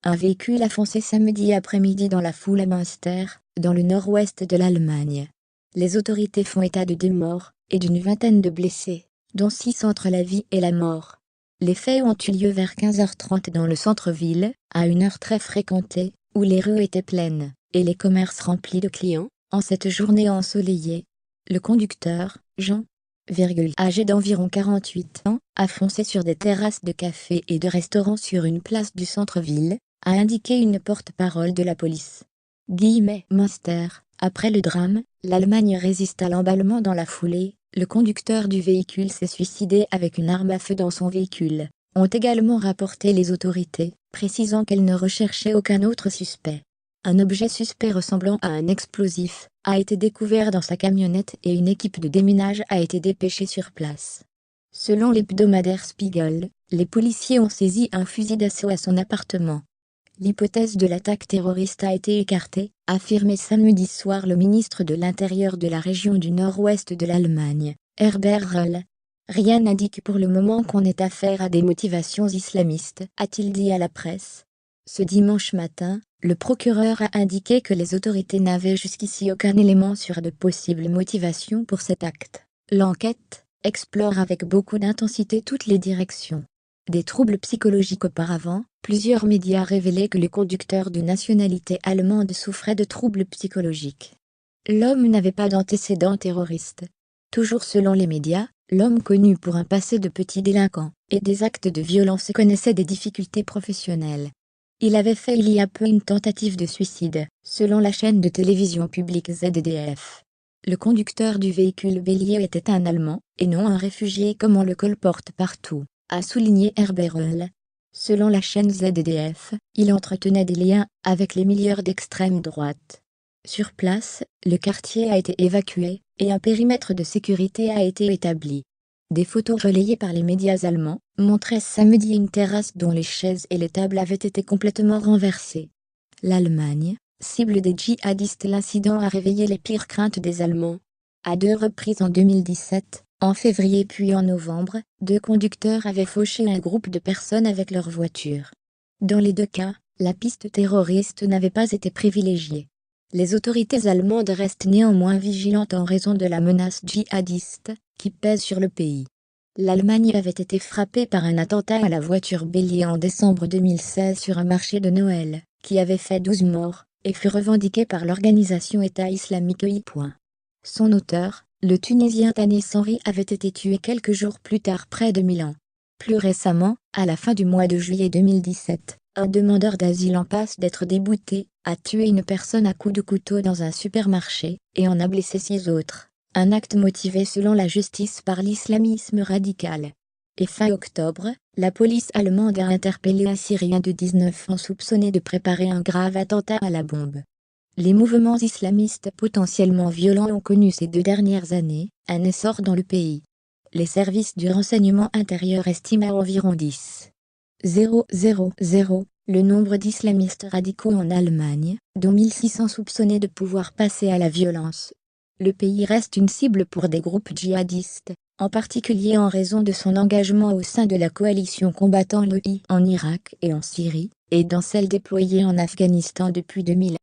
Un véhicule a foncé samedi après-midi dans la foule à Münster, dans le nord-ouest de l'Allemagne. Les autorités font état de 2 morts et d'une vingtaine de blessés, dont 6 entre la vie et la mort. Les faits ont eu lieu vers 15h30 dans le centre-ville, à une heure très fréquentée, où les rues étaient pleines, et les commerces remplis de clients, en cette journée ensoleillée. Le conducteur, Jean, âgé d'environ 48 ans, a foncé sur des terrasses de cafés et de restaurants sur une place du centre-ville, a indiqué une porte-parole de la police. Münster. Après le drame, l'Allemagne résiste à l'emballement dans la foulée. Le conducteur du véhicule s'est suicidé avec une arme à feu dans son véhicule, ont également rapporté les autorités, précisant qu'elles ne recherchaient aucun autre suspect. Un objet suspect ressemblant à un explosif a été découvert dans sa camionnette et une équipe de déminage a été dépêchée sur place. Selon l'hebdomadaire Spiegel, les policiers ont saisi un fusil d'assaut à son appartement. L'hypothèse de l'attaque terroriste a été écartée, a affirmé samedi soir le ministre de l'Intérieur de la région du nord-ouest de l'Allemagne, Herbert Reul. Rien n'indique pour le moment qu'on ait affaire à des motivations islamistes, a-t-il dit à la presse. Ce dimanche matin, le procureur a indiqué que les autorités n'avaient jusqu'ici aucun élément sur de possibles motivations pour cet acte. L'enquête explore avec beaucoup d'intensité toutes les directions. Des troubles psychologiques auparavant, plusieurs médias révélaient que le conducteur de nationalité allemande souffrait de troubles psychologiques. L'homme n'avait pas d'antécédents terroristes. Toujours selon les médias, l'homme connu pour un passé de petit délinquant et des actes de violence connaissait des difficultés professionnelles. Il avait fait il y a peu une tentative de suicide, selon la chaîne de télévision publique ZDF. Le conducteur du véhicule bélier était un Allemand, et non un réfugié comme on le colporte partout, a souligné Herbert Reul. Selon la chaîne ZDF, il entretenait des liens avec les milieux d'extrême droite. Sur place, le quartier a été évacué, et un périmètre de sécurité a été établi. Des photos relayées par les médias allemands montraient samedi une terrasse dont les chaises et les tables avaient été complètement renversées. L'Allemagne, cible des djihadistes. L'incident a réveillé les pires craintes des Allemands. À 2 reprises en 2017, en février puis en novembre, 2 conducteurs avaient fauché un groupe de personnes avec leur voiture. Dans les 2 cas, la piste terroriste n'avait pas été privilégiée. Les autorités allemandes restent néanmoins vigilantes en raison de la menace djihadiste qui pèse sur le pays. L'Allemagne avait été frappée par un attentat à la voiture bélier en décembre 2016 sur un marché de Noël, qui avait fait 12 morts, et fut revendiqué par l'organisation État islamique. Son auteur, le Tunisien Tanis Henry, avait été tué quelques jours plus tard près de Milan. Plus récemment, à la fin du mois de juillet 2017, un demandeur d'asile en passe d'être débouté a tué une personne à coups de couteau dans un supermarché et en a blessé 6 autres. Un acte motivé selon la justice par l'islamisme radical. Et fin octobre, la police allemande a interpellé un Syrien de 19 ans soupçonné de préparer un grave attentat à la bombe. Les mouvements islamistes potentiellement violents ont connu ces 2 dernières années un essor dans le pays. Les services du renseignement intérieur estiment à environ 10,000 le nombre d'islamistes radicaux en Allemagne, dont 1600 soupçonnés de pouvoir passer à la violence. Le pays reste une cible pour des groupes djihadistes, en particulier en raison de son engagement au sein de la coalition combattant l'EI en Irak et en Syrie, et dans celle déployée en Afghanistan depuis 2000.